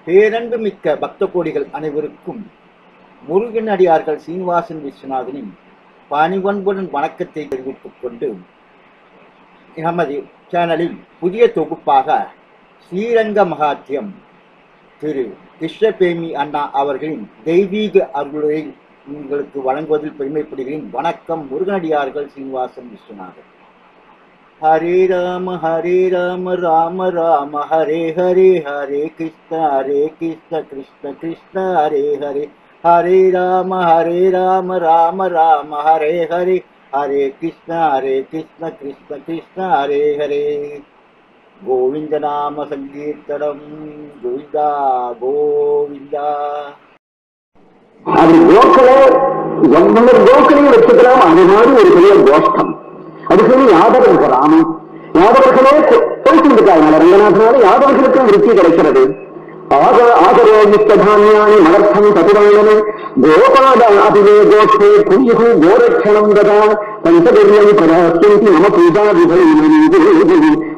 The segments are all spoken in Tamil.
பேரன்பு மிக்க பக்த கோடிகள் அனைவருக்கும் முருகனடியார்கள் சீனிவாசன் விஸ்வநாதனின் பணிவன்புடன் வணக்கத்தை தெரிவித்துக் கொண்டு நமது சேனலில் புதிய தொகுப்பாக ஸ்ரீரங்க மகாத்யம் திரு கிருஷ்ணபேமி அண்ணா அவர்களின் தெய்வீக அருளை உங்களுக்கு வழங்குவதில் பெருமைப்படுகிறேன். வணக்கம். முருகனடியார்கள் சீனிவாசன் விஸ்வநாதன். ஹரே ராம ராம ராம ஹரே ஹரே, ஹரே கிருஷ்ண கிருஷ்ண கிருஷ்ண ஹரே ஹரே, ஹரே ராம ராம ராம ஹரே ஹரே, ஹரே கிருஷ்ண கிருஷ்ண கிருஷ்ண ஹரே ஹரே. கோவிந்த நாம சங்கீர்த்தனம். கோவிந்தா கோவிந்தா. அது கோக்களை எவ்வளவு கோக்களையும் வச்சுக்கலாம். அது மாதிரி ஒரு பெரிய கோஷ்டம். அதுக்கு யாதவர்கள் ராமன் யாதவர்களே போய்கின்றாங்க. ரங்கநாதனால யாதவர்களுக்கும் விருத்தி கிடைக்கிறது. ஆதரோயுக்தானியானி மதர்த்தம் சதுரங்கனே கோபால அபிவே கோஷ்டே புண்ணியு கோரட்சணம் ததா பஞ்சதர்யம் பராஸ்தி மம பூஜா விதை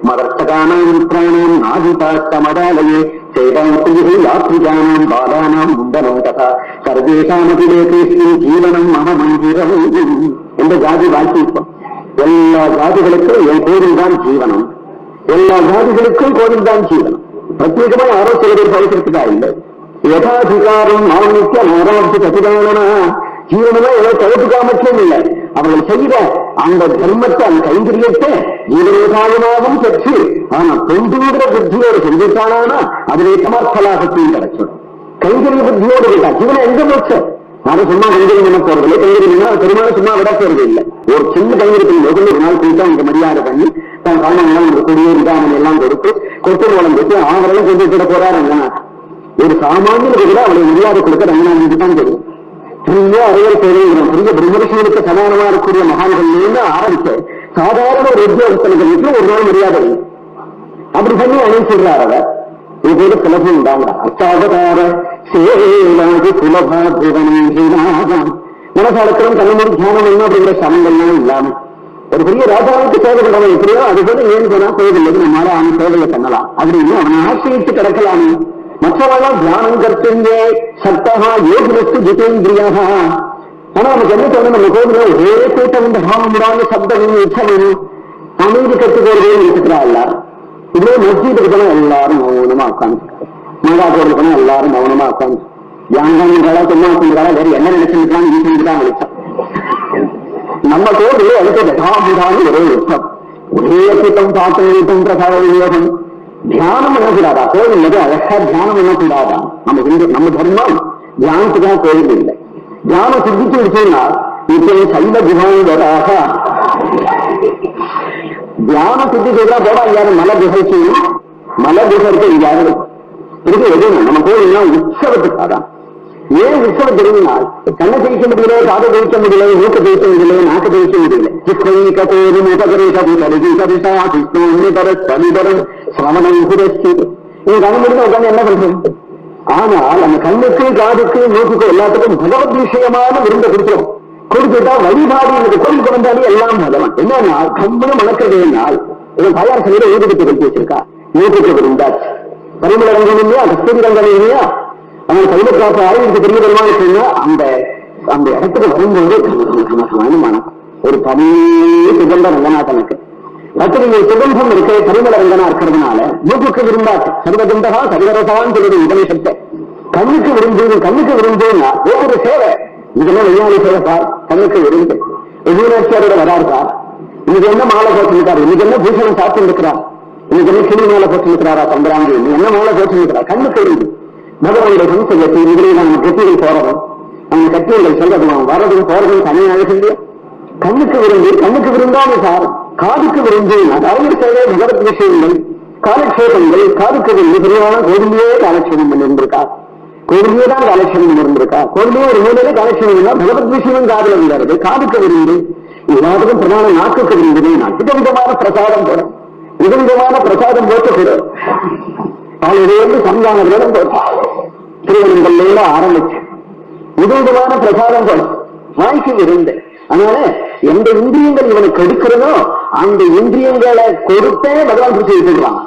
மதர்த்தகானாம் மித்ராணாம் நாதிபாஸ்தமதாலயே சேதாம் புண்ணியை யாத்ரிகானாம் பாலானாம் முண்டனம் ததா சர்வேஷாமதிலேகேஸ்மின் ஜீவனம் மம மந்திரம் என்ற ஜாதி வாழ்க்கை. எல்லா ஜாதிகளுக்கும் என் கோவில் தான் ஜீவனம். எல்லா ஜாதிகளுக்கும் கோவில் தான் ஜீவனம். பிரத்யேகமா யாரோ சில பேர் பவித்திருக்கா இல்லை. யதாதிகாரம் நாமிக்க நாராட்சி கதிதானா ஜீவனமா ஏதோ தவிர்த்துக்காமற்றும் இல்லை. அவர்கள் செய்த அந்த தர்மத்தை அந்த கைங்கரியத்தை ஜீவனோதாயமாகவும் பெற்று ஆனா பெண்தூர புத்தியோடு செஞ்சுட்டானா அதிலே சமர்த்தலாகத்தையும் கிடைச்சிடும். கைங்கரிய புத்தியோடு கேட்டா ஜீவனை எங்க போச்சு? அதை சும்மா கைங்கரியம் பண்ண போறதில்லை. கைங்கரியம் பெருமாள் சும்மா விட போறது இல்லை. ஒரு சின்ன கைங்கரியத்தில் முதல்ல ஒரு நாள் போயிட்டு அவங்க மரியாதை பண்ணி தன் காரணம் ஒரு கொடிய விதானம் எல்லாம் கொடுத்து கொட்டு மூலம் கொடுத்து அவரெல்லாம் கொண்டு விட போறாரு ரங்கநாதன். ஒரு சாமானியருக்கு கூட அவளை மரியாதை கொடுக்க ரங்கநாதனுக்கு தான் தெரியும். பெரிய அறிவியல் தெரியும். பெரிய பிரம்மரிஷனுக்கு சமானமா இருக்கக்கூடிய மகான்கள் ஆரம்பிச்சு சாதாரண ஒரு உத்தியோகத்தனுக்கு ஒரு நாள் மரியாதை அப்படி பண்ணி அனுப்பிடுறார். அவர் இது சுலபம் உண்டாங்க. அச்சாவதார சேவேலாது சுலபாதிவனம் மனசாலத்திலும் கண்ணமூடி தியானம் என்ன அப்படிங்கிற சமங்கள்லாம் இல்லாம ஒரு பெரிய ராஜாவுக்கு சேவை பண்ண எப்படியோ அது போல ஏன் போனா கோவில்லை நம்மளால அவன் சேவையை பண்ணலாம் அப்படின்னு அவனை ஆசிரியிட்டு கிடக்கலாமே. மற்றவெல்லாம் தியானம் கருத்துங்க சத்தகா யோகினஸ்து ஜிதேந்திரியாக. ஆனா நமக்கு என்ன சொன்ன நம்ம கோவில ஒரே கூட்டம் இந்த பாவம் விடாம சப்தம் இச்சம் அமைதி கற்றுக்கோடுதே இருக்கிறா. எல்லாரும் இதே மஸ்ஜிதுக்கு போனா எல்லாரும் மௌனமா உட்காந்து, மாதா கோவில் போனா எல்லாரும் மௌனமா உட்காந்து யாங்காங்களா தொண்ணாக்குங்களா வேற என்ன நினைச்சுருக்கான்னு ஈசனுக்குதான் வெளிச்சம். நம்ம கோவிலே அதுக்கு ததாமுதான ஒரே யுத்தம், ஒரே கூட்டம் பாட்டு யுத்தம் பிரசார விநியோகம். தியானம் பண்ணக்கூடாதா கோவில்? அழகா தியானம் பண்ணக்கூடாதா? நம்ம தர்மம் தியானத்துக்காக கோவில் இல்லை. தியானம் சித்திச்சு விட்டோம்னா நிச்சயம் சைவ குணாக தியான சித்திதான் போடா. எங்கேயாவது மலை குகைக்கும் மலை குகைக்கு எங்கேயாவது இருக்கு எதுவும் நம்ம கோவில்லாம் உற்சவத்துக்காதான். ஏன் உற்சவம் தெரியுமா? கண்ணை ஜெயிக்க முடியல, காதை ஜெயிக்க முடியல, மூக்க ஜெயிக்க முடியல, நாக்கு ஜெயிக்க முடியல. கண்ணுக்கு உட்காந்து என்ன பண்றோம்? ஆனால் அந்த கண்ணுக்கு காதுக்கு மூக்குக்கு எல்லாத்துக்கும் பகவத் விஷயமான விருந்த கொடுக்கிறோம். கொடுத்துட்டா வழிபாடு எனக்கு கோயில் கொண்டாடி எல்லாம் மதம். என்னன்னா கம்பளம் மணக்கிறதுனால் இவன் தயார் செய்யற ஊதுபத்தி கட்டி வச்சிருக்கா. மூக்குக்கு விருந்தாச்சு பரிமள ரங்கம் இல்லையா, கஸ்தூரி ரங்கம் இல்லையா, அவன் கையிலுக்காக ஆயுதத்துக்கு பெரிய பெருமாள் சொன்னா அந்த அந்த இடத்துக்கு வரும்போது கமகமான ஒரு தனி சுகந்த ரங்கநாதனுக்கு பத்திரிகை சுகந்தம் இருக்க பரிமள ரங்கனா இருக்கிறதுனால மூக்குக்கு விருந்தாச்சு. சர்வகந்தகா சர்வரசான்னு சொல்லுது உபநிஷத்தை. கண்ணுக்கு விரும்புன்னா ஒவ்வொரு சேவை இதெல்லாம் விஞ்ஞானி சேவைப்பார். கண்ணுக்கு விருந்து விஜயநாச்சியாரோட வராருக்கார். இன்னைக்கு என்ன மாலை போட்டிருக்காரு, இன்னைக்கு என்ன பூஷணம் சாப்பிட்டு இருக்கிறார், இன்னைக்கு என்ன கிளி மாலை போட்டிருக்கிறாரா சந்திராங்கி, என்ன மாலை போட்டிருக்கிறார். கண்ணுக்கு விருந்து பகவானுடைய சம்சயத்தை இதிலே நம்ம கட்டிகள் போறதும் அவங்க கட்டியங்கள் சொல்றதும் வரதும் போறதும் தனியாக இல்லையா. கண்ணுக்கு விருந்தாங்க சார். காதுக்கு விருந்து அதாவது சேவை பகவத் விஷயங்கள் காலக்ஷேபங்கள். காதுக்கு விருந்து பெரியவான கோவிலே காலக்ஷேபம் பண்ணியிருந்திருக்கார். கோவிலே தான் காலட்சணம் இருந்திருக்கா. கோவிலே ஒரு மூலையில காலட்சணம் பகவத் விஷயம் காதல விடுறது. காதுக்கு விருந்து எல்லாத்துக்கும் பிரதான நாக்குக்கு விருந்தது. விதவிதமான பிரசாதம் போட விதவிதமான பிரசாதம் போட்டு கூட காலையிலிருந்து சந்தான விரதம் போட்டா திருவனந்தல்ல ஆரம்பிச்சு விதவிதமான பிரசாதம் போட வாய்க்கு விருந்து. அதனால எந்த இந்திரியங்கள் இவனுக்கு எடுக்கிறதோ அந்த இந்திரியங்களை கொடுத்தே பகவான் பிடிச்சி வச்சுக்கலாம்.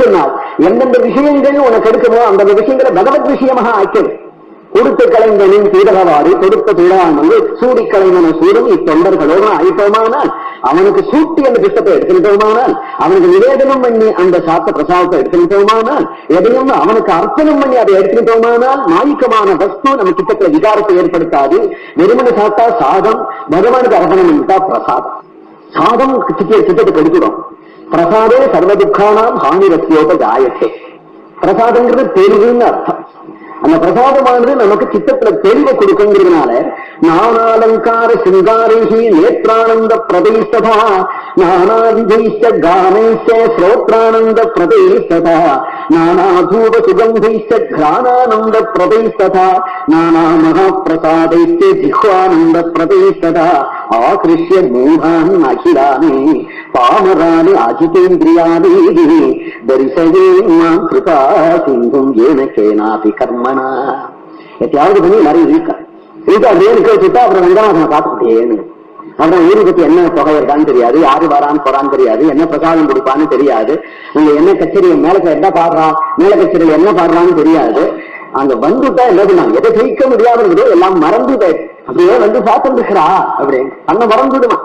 சொன்னால் எந்தெந்த விஷயங்கள் உனக்கு எடுக்குமோ அந்த விஷயங்களை பகவத் விஷயமாக ஆக்கிடு. கொடுத்து கலைஞனின் தீரகவாறு கொடுத்த துழாமல் சூடி கலைஞன சூடும் இத்தொண்டர்களோடு ஆயிட்டோமானால் அவனுக்கு சூட்டி அந்த புத்தகத்தை எடுத்துட்டோமானால் அவனுக்கு நிவேதனம் பண்ணி அந்த சாத்த பிரசாதத்தை எடுத்துட்டோமானால் எதையும் அவனுக்கு அர்ப்பணம் பண்ணி அதை எடுத்துட்டோமானால் மாயிக்கமான வஸ்து நம்ம கிட்டத்துல விகாரத்தை ஏற்படுத்தாது. வெறுமனை சாத்தா சாதம், பகவானுக்கு அர்ப்பணம் பண்ணிட்டா பிரசாதம். சாதம் கிட்டத்துக்கு எடுத்துடும். பிரசாதே சர்வதுக்கானாம் ஹானிரத்தியோக ஜாயத்தே. பிரசாதங்கிறது தெளிவுன்னு அர்த்தம். அந்த பிரசாதமானது நமக்கு சித்தத்துல தெளிவை கொடுக்குங்கிறதுனால நானாலங்கார சிங்காரைஹி நேத்ரானந்த பிரதேசதா நானாதிதைச்ச கானைச்ச ஸ்ரோத்ரானந்த பிரதேசதா நானாதூப சுகந்தைச்ச கிரானானந்த பிரதேசதா நானா மகாபிரசாதைச்ச ஜிஹ்வானந்த பிரதேசதா ஆகிருஷ்ய மூடான் அகிலானே பாமரானி அஜிதேந்திரியானே தரிசவே மாம் கிருபா சிந்தும் ஏனக்கேனாபி கர்மனா. எத்தையாவது பண்ணி நிறைய இருக்க அப்படியே இருக்க வச்சுட்டா அப்புறம் ரங்கநாதனை பார்த்துக்கிட்டேன்னு அப்புறம் ஊரை பத்தி என்ன தொகை இருக்கான்னு தெரியாது, யாரு வரான்னு போறான்னு தெரியாது, என்ன பிரசாதம் கொடுப்பான்னு தெரியாது, உங்க என்ன கச்சேரி மேலக்க என்ன பாடுறான், மேல கச்சேரியில் என்ன பாடுறான்னு தெரியாது. அங்க வந்துட்டா என்ன பண்ணாங்க, எதை ஜெயிக்க முடியாம இருக்குது, எல்லாம் மறந்துட்டு அப்படியே வந்து பார்த்துட்டு இருக்கிறா அப்படின்னு அண்ண மறந்துடுமா.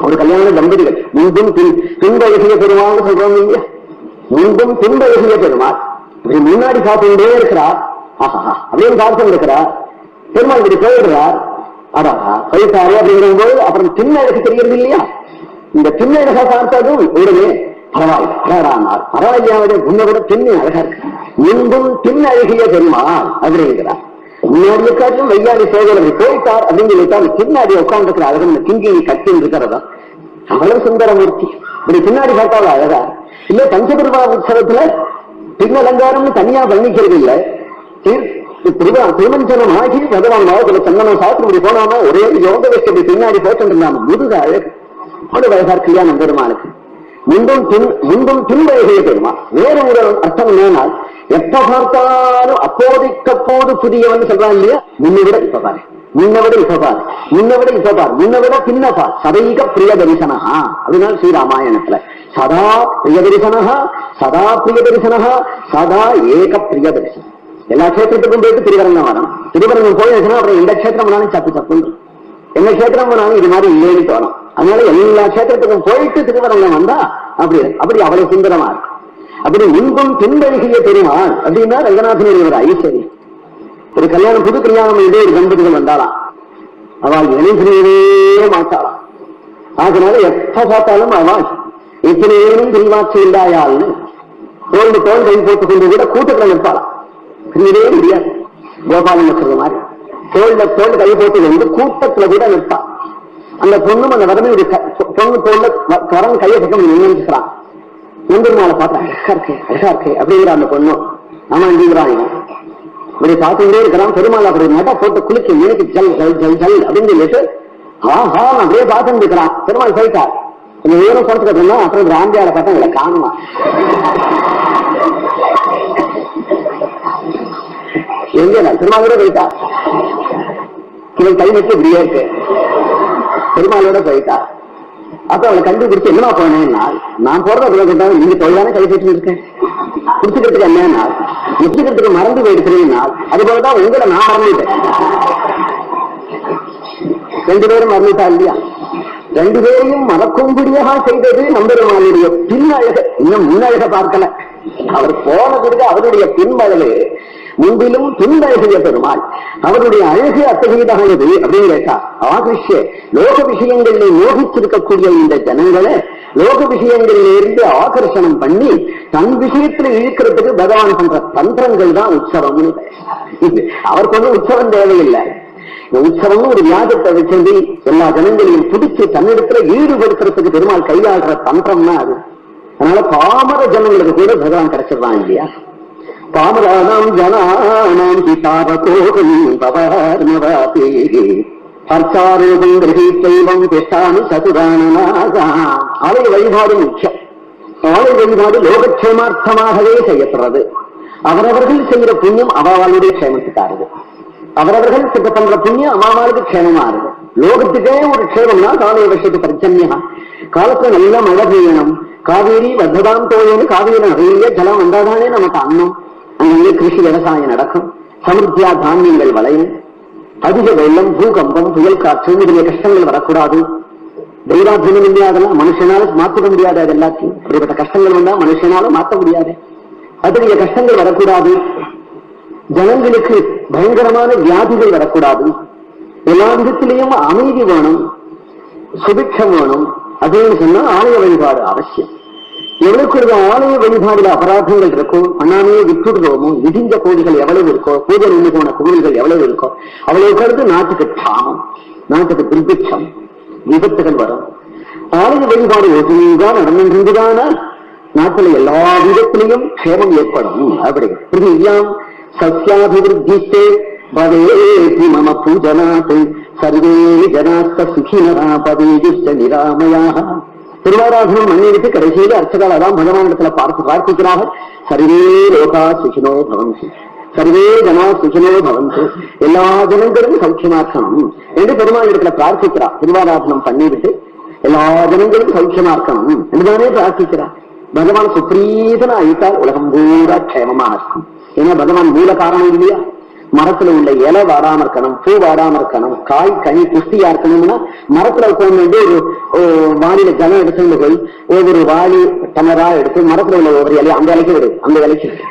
ஒரு கல்யாண தம்பதிகள் முன்பும் பின்பழகிய பெருமாள்னு சொல்றோம் இல்லையா, முன்பும் பின்பழகிய பெருமாள் இப்படி முன்னாடி பார்த்துட்டே இருக்கிறார். ஆஹா அப்படின்னு பார்த்து இருக்கிறார். பெருமாள் இப்படி போயிடுறார். அடாஹா போயிட்டாரு அப்படிங்கும்போது அப்புறம் பின்னழகு தெரியறது இல்லையா. இந்த பின்னழகா பார்த்ததும் உடனே பரவாயில்லை பரவாயில்லையாவது முன்ன விட பின்ன அழகா இருக்கு. முன்பும் பின்னழகிய பெருமாள் அப்படிங்கிறார். முன்னாடிய காட்டிலும் வையாடி சோதனை போயிட்டார் அப்படின்னு சொல்லிட்டா பின்னாடி உட்கார்ந்துருக்கிற அழகு கிங்கினி கட்டி இருக்கிறதா அவ்வளவு சுந்தரமூர்த்தி. இப்படி பின்னாடி பார்த்தாலும் அழகா இல்ல. பஞ்சபெருமா உற்சவத்துல பின்னலங்காரம்னு தனியா பண்ணிக்கிறது இல்லை. திருமஞ்சனம் ஆகி பகவான் மாவட்டத்துல சந்தனம் சாப்பிட்டு போனாமா ஒரே யோக வச்சு பின்னாடி போட்டு இருந்தாங்க. முதுக அழகு அவ்வளவு அழகா கல்யாணம் பெருமாளுக்கு. முன்பும் பின்வழகிய பெருமா. வேற ஒரு அர்த்தம் என்னன்னா எப்ப பார்த்தாலும் அப்போதைக்கப்போது புதியவன் சொல்றான் இல்லையா. முன்னை விட இப்ப பாரு, முன்ன விட இப்ப பாரு, முன்ன விட இப்ப பாரு, முன்ன விட பின்ன பார். சதைக பிரிய தரிசனா அப்படின்னா ஸ்ரீராமாயணத்துல சதா பிரிய தரிசனா சதா பிரிய தரிசனா சதா ஏக பிரிய தரிசனம். எல்லா கஷேத்திரத்துக்கும் போயிட்டு திருவரங்கம் வரும். திருவரங்கம் போயிடுச்சுன்னா அப்புறம் எந்த கஷேத்திரம் போனாலும் சப்பு சப்புன்னு எந்த கஷேத்திரம் போனாலும் இது மாதிரி இல்லைன்னு தோணும். அதனால எல்லா கஷேத்திரத்துக்கும் போயிட்டு திருவரங்கம் வந்தா அப்படி அவ்வளவு சுந்தரமா இருக்கும். அப்படி முன்பும் பின்பழகிய பெருமாள் அப்படின்னா ரங்கநாதனுடைய ஒரு ஐஸ்வர்யம். ஒரு கல்யாணம் புது கல்யாணம் இதே ஒரு தம்பதிகள் வந்தாலாம், அவள் இணைந்திரவே மாட்டாளாம். அதனால எப்ப பார்த்தாலும் அவள் எத்தனையும் பிரிவாட்சி இல்லாயாள்னு தோல்வி தோல் கை போட்டுக் கொண்டு கூட கூட்டத்தில் நிற்பாளாம். பிரியவே முடியாது. கோபாலன் சொல்ற மாதிரி தோல் கை போட்டு வந்து கூட்டத்துல கூட நிற்பா. அந்த பொண்ணும் அந்த வரமையுடைய பொண்ணு தோல்ல கரம் கையை பக்கம் நினைச்சுக்கிறான். நம்பெருமாளை பார்த்தா அழகா இருக்கே அப்படிங்கிற அந்த பொண்ணும் ஆமா அப்படிங்கிறான். இப்படி பார்த்துட்டே இருக்கிறான். பெருமாள் அப்படி நட்டா போட்டு குளிக்க எனக்கு ஜல் ஜல் ஜல் ஜல் அப்படின்னு சொல்லிட்டு ஆஹா அப்படியே பார்த்துட்டு இருக்கிறான். பெருமாள் போயிட்டார். கொஞ்சம் உயரம் சொல்லிட்டு அப்புறம் ராம்பியால பார்த்தா இவளை காணுமா. எங்க பெருமாளோட போயிட்டா. இவன் கை வச்சு இப்படியே இருக்கு. பெருமாளோட போயிட்டா. அப்ப அவளை கண்டுபிடிச்சு என்னமா போனேன்னா நான் போறத நீங்க தொழிலான கை வச்சு இருக்கேன். குடிச்சுக்கிறதுக்கு என்னன்னா குடிச்சுக்கிறதுக்கு மறந்து போயிடுச்சுன்னா அது போலதான் உங்களை நான் மறந்துட்டேன். ரெண்டு பேரும் மறந்துட்டா இல்லையா. ரெண்டு பேரையும் மறக்கும்படியாக செய்தது நம்பெருமானுடைய பின்னழக. இன்னும் முன்னழக பார்க்கல. அவர் போன பிறகு அவருடைய பின்பழகு முன்பிலும் பின்பழகிய பெருமாள். அவருடைய அழகு அத்தகையதானது அப்படின்னு கேட்டா ஆகிருஷ்ய லோக விஷயங்களில் யோகிச்சிருக்கக்கூடிய இந்த ஜனங்களை லோக விஷயங்களிலிருந்து ஆகர்ஷணம் பண்ணி தன் விஷயத்துல இழுக்கிறதுக்கு பகவான் பண்ற தந்திரங்கள் தான் உற்சவம். அவருக்கு வந்து உற்சவம் தேவையில்லை. உற்சவம் ஒரு வியாஜத்தை வச்சிருந்து எல்லா ஜனங்களையும் பிடிச்சு தன்னிடத்துல ஈடுபடுத்துறதுக்கு பெருமாள் கையாளுற தந்திரம்னா அது. அதனால பாமர ஜனங்களுக்கு கூட பகவான் கிடைச்சிருவான் இல்லையா. பாமராணாம் ஜனானாம் பிதாபகோகம் பவர்ணவாபே பர்ச்சாரோகம் கிரகிச்சைவம் பெற்றானு சதுரானநாகாம். ஆலய வழிபாடு முக்கியம். ஆலய வழிபாடு லோகக்ஷேமார்த்தமாகவே செய்யப்படுறது. அவரவர்கள் செய்கிற புண்ணியம் அவளுடைய க்ஷேமத்துக்காருது. அவரவர்கள் சித்த பண்ற புண்ணியம் அம்மாவாளுக்கு க்ஷேமமா இருக்கு. லோகத்துக்கே ஒரு க்ஷேமம்னா காலைய வருஷத்து பரிச்சன்யா. காலத்துல நல்லா மழை பெய்யணும், காவேரி வர்த்ததாம் தோழன்னு காவேரியில நிறைய ஜலம் வந்தாதானே நமக்கு அன்னம், அங்கே கிருஷி விவசாயம் நடக்கும், சமிருத்தியா தானியங்கள் வளையும், அதிக வெள்ளம், பூகம்பம், புயல் காற்று முதலிய கஷ்டங்கள் வரக்கூடாது. தெய்வாத்தியம் இல்லையா, அதெல்லாம் மனுஷனால மாற்ற முடியாது. அது எல்லாத்தையும் இப்படிப்பட்ட கஷ்டங்கள் வந்தா மனுஷனால மாற்ற முடியாது. அதிக கஷ்டங்கள் வரக்கூடாது. ஜனங்களுக்கு பயங்கரமான வியாதிகள் வரக்கூடாது. எல்லா விதத்திலையும் அமைதி வேணும், சுபிட்சம் வேணும். அப்படின்னு சொன்னா ஆலய வழிபாடு அவசியம். எவ்வளவுக்கு ஆலய வழிபாடுல அபராதங்கள் இருக்கும், அண்ணாமையே விட்டுடுறோமோ, இடிஞ்ச கோவில்கள் எவ்வளவு இருக்கோ, பூஜை நின்று போன கோவில்கள் எவ்வளவு இருக்கோ, அவ்வளவு கருத்து நாட்டுக்கு டாமம், நாட்டுக்கு துர்பிட்சம், விபத்துகள் வரும். ஆலய வழிபாடு ஒழுங்கா நடந்துதானா நாட்டில் எல்லா விதத்திலையும் க்ஷேமம் ஏற்படும். அப்படி பிரியாம் சஸ்யாபிவிருத்திஸ்தே பவேதி மம பூஜனாத் சர்வே ஜனாஸ்த சுகினரா பவேயுஷ்ட நிராமயாக. திருவாராதனம் மண்ணிற்கு கடைசியில் அர்ச்சகால் அதான் பகவானிடத்துல பிரார்த்திக்கிறார்கள். சர்வே லோகா சுகினோ பவந்து, சர்வே ஜனா சுகினோ பவந்து, எல்லா ஜனங்களும் சௌக்கியமாக்கணும் என்று பெருமாளிடத்துல பிரார்த்திக்கிறார். திருவாராதனம் பண்ணிவிட்டு எல்லா ஜனங்களும் சௌக்கியமாக்கணும் என்றுதானே பிரார்த்திக்கிறார். பகவான் சுப்ரீதனா ஆயிட்டால் உலகம் பூரா க்ஷேமமா இருக்கும். ஏன்னா பகவான் மூல காரணம் இல்லையா? மரத்துல உள்ள இலை வாடாம இருக்கணும், பூ வாடாம இருக்கணும், காய் கனி புஷ்டியா இருக்கணும்னா மரத்துல உட்கார்ந்து ஒரு வாளியில ஜலம் எடுத்து போய் ஒவ்வொரு வாளி டமரா எடுத்து மரத்துல உள்ள ஒவ்வொரு இலையை அந்த இலைக்கு விடு, அந்த இலைக்கு விடு,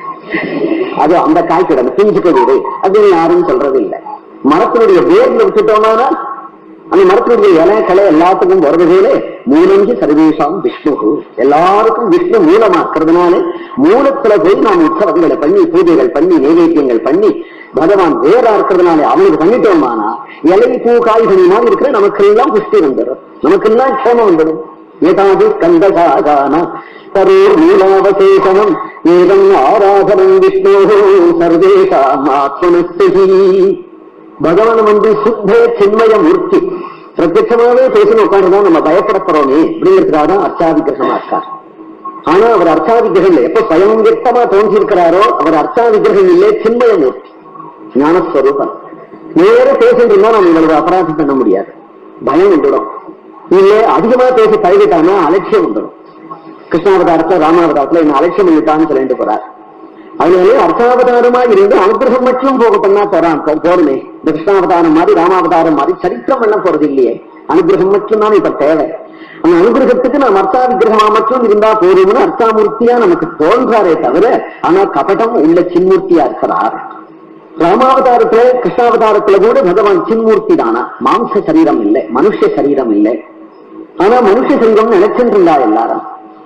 அது அந்த காய்க்கு விட பிஞ்சுக்க விடு அப்படின்னு யாரும் சொல்றது இல்லை. மரத்தினுடைய வேர்ல விட்டுட்டோம்னா அந்த மரத்தினுடைய இலை களை எல்லாத்துக்கும் வருவதே மூலஞ்சு சர்வேஷாம் விஷ்ணு, எல்லாருக்கும் விஷ்ணு மூலமாக்குறதுனால மூலத்துல போய் நாம் உற்சவங்களை பண்ணி பூஜைகள் பண்ணி நைவேத்தியங்கள் பண்ணி பகவான் வேறா இருக்கிறதுனால அவனுக்கு பண்ணிட்டோமானா இலை பூ காய்கறிலாம் இருக்கிற நமக்கு எல்லாம் புஷ்டி வந்துடும், நமக்கு எல்லாம் க்ஷேமம் வந்துடும். ஏதாவது கந்தசாகான கரூர் மூலாவசேஷனம் ஏதம் ஆராதனம் விஷ்ணு சர்வேஷாம் ஆத்மனஸ்தி. பகவான் சுத்த சின்மய மூர்த்தி பிரத்யட்சமாவே பேசின உட்காந்துதான் நம்ம பயப்படப்படுறோமே அப்படிங்கிறதுக்காக தான் அர்ச்சாவிக்கிரகமா இருக்கார். ஆனா அவர் அர்ச்சாவிக்கிரகம் இல்லை, எப்ப பயம் வியக்தமா தோன்றியிருக்கிறாரோ அவர் அர்ச்சாவிக்கிரகம் இல்லை, சின்மய மூர்த்தி ஞானஸ்வரூபம். நேர பேசிட்டு இருந்தா நம்ம இவங்களுக்கு அபராதம் பண்ண முடியாது, பயம் வந்துடும். இல்ல அதிகமா பேசி பழகிட்டான்னா அலட்சியம் வந்துடும். கிருஷ்ணாவதாரத்துல ராமாவதாரத்துல என்ன அலட்சியம் பண்ணிட்டான்னு சொல்லிட்டு போறார். அதனாலே அர்ச்சாவதாரமா இருந்து அனுகிரகம் மட்டும் போகட்டும்னா போருமே. இந்த கிருஷ்ணாவதாரம் மாதிரி ராமாவதாரம் மாதிரி சரித்திரம் பண்ண போறது இல்லையே, அனுகிரகம் மட்டும் தான் இப்ப தேவை. அந்த அனுகிரகத்துக்கு நாம் அர்ச்சா விக்கிரகமா மட்டும் இருந்தா போதும்னு அர்ச்சாமூர்த்தியா நமக்கு தோன்றாரே தவிர ஆனா கபடம் உள்ள சின்மூர்த்தியா இருக்கிறார். ராமாவதாரத்துல கிருஷ்ணாவதாரத்துல கூட பகவான் சின்மூர்த்தி தானா, மாம்ச சரீரம் இல்லை, மனுஷ சரீரம் இல்லை. ஆனா மனுஷ சரீரம் நினைச்சுட்டு இருந்தா எல்லாரும்.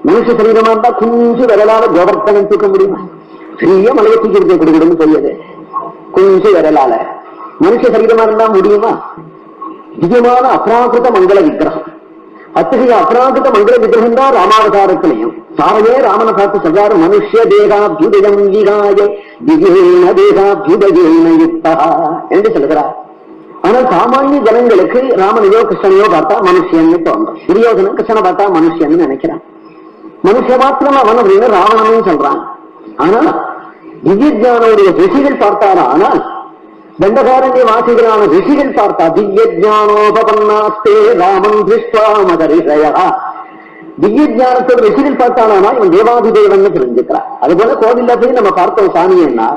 மனுஷ சரீரமா இருந்தா கொஞ்சம் விரலால கோவர்த்தனம் தூக்க முடியுமா? பெரிய மலையை தூக்கி இருக்க கொடுக்கணும்னு சொல்லியது கொஞ்சம் விரலால. மனுஷ சரீரமா இருந்தா முடியுமா? திவ்யமான அப்ராகிருத மங்கள விக்கிரகம், அத்தகைய அப்ராகிருத மங்கள விக்கிரகம் தான் ராமாவதாரத்திலையும். சாரமே ராமனை பார்த்து சொல்றாரு, மனுஷ்ய தேகாபியுதயம் விகாய திவ்யேன தேகாபியுதயேன யுக்தா என்று சொல்கிறார். ஆனால் சாமானிய ஜனங்களுக்கு ராமனையோ கிருஷ்ணனையோ பார்த்தா மனுஷன்னு தோன்றும். துரியோதனன் கிருஷ்ணனை பார்த்தா மனுஷன்னு நினைக்கிறான். மனுஷ மாத்திரம் அவன் அப்படின்னு ராவணனும் சொல்றான். ஆனா திவ்யஜானுடைய ரிஷிகள் பார்த்தாரா? ஆனால் தண்டகாரண்ய வாசிகளான ரிஷிகள் பார்த்தா திவ்யஜானோபன்னாஸ்தே ராமன் திருஷ்டுவா மதரிஷயா. திவ்யஜானத்தோட ரிஷிகள் பார்த்தாலானா இவன் தேவாதிதேவன் தெரிஞ்சுக்கிறான். அதுபோல கோவில்ல போய் நம்ம பார்த்தோம் சாமியன்னா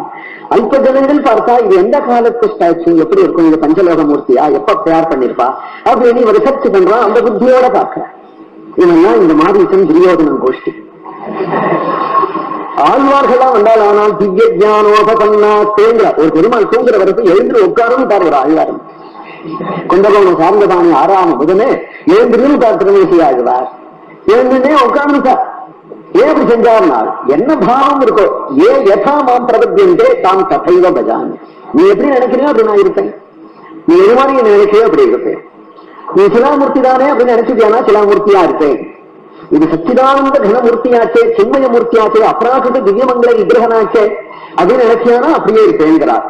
அல்ப ஜனங்கள் பார்த்தா இது எந்த காலத்து ஸ்டாச்சு, எப்படி இருக்கும், இது பஞ்சலோக மூர்த்தியா, எப்ப தயார் பண்ணிருப்பா அப்படின்னு இவன் ரிசர்ச் பண்றான். அந்த புத்தியோட பார்க்கிறான். இவன்லாம் இந்த மாதிரி துரியோதனன் கோஷ்டி. ஆழ்வார்களா வந்தால் ஆனால் திவ்ய ஜானோபன்னா தேங்கிற ஒரு பெருமாள் தூங்குற வரைக்கும் எழுந்து உட்காரும் ஒரு ஆழ்வாரம். குண்டபவனம் சார்ந்ததானே 6ஆம் புதனே எழுந்திருந்து திருமணி ஆழ்வார் எழுந்துனே உட்கார்ந்துட்டார். ஏன் அப்படி செஞ்சார்னால் என்ன பாவம் இருக்கோ, ஏ யதா மாம் பிரபத்தியந்தே தாம் ததைவ பஜாமி. நீ எப்படி நினைக்கிறீங்க அப்படி நான் இருப்பேன், நீ எது மாதிரி நினைக்கிறே அப்படி இருப்பேன். நீ சிலாமூர்த்தி தானே அப்படின்னு நினைச்சிட்டியானா சிலாமூர்த்தியா இருப்பேன். இது சச்சிதானந்த கனமூர்த்தியாச்சே, சின்மய மூர்த்தியாச்சே, அப்ராகிருத திவ்யமங்கள விக்கிரகனாச்சே அப்படின்னு நினைச்சியானா அப்படியே இருப்பேங்கிறார்.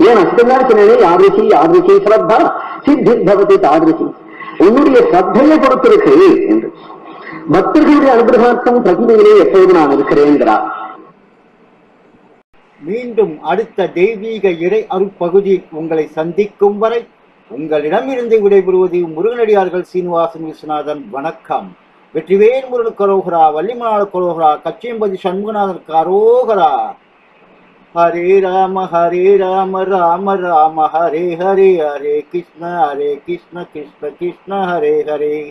ஏன் அஸ்தனார் சொன்னே யாதிருச்சி யாதிருச்சி ஸ்ரத்தா சித்தி பவதி தாதிருச்சி, உன்னுடைய ஸ்ரத்தையை பொறுத்திருக்கு என்று. பக்தர்களுடைய அனுகிரகார்த்தம் பிரதிமையிலே எப்போது நான் இருக்கிறேங்கிறார். மீண்டும் அடுத்த தெய்வீக இறை அருட்பகுதி உங்களை சந்திக்கும் வரை உங்களிடமிருந்து விடைபெறுவது முருகனடியார்கள் சீனிவாசன் விஸ்வநாதன். வணக்கம். வெற்றிவேல் முருகனுக்கு அரோகரா, வள்ளிமலாளுக்கு அரோகரா, கச்சியம்பதி சண்முகநாதனுக்கு அரோகரா. ஹரே ராம ராம ராம ஹரே ஹரே, ஹரே கிருஷ்ண கிருஷ்ண கிருஷ்ண ஹரே ஹரே.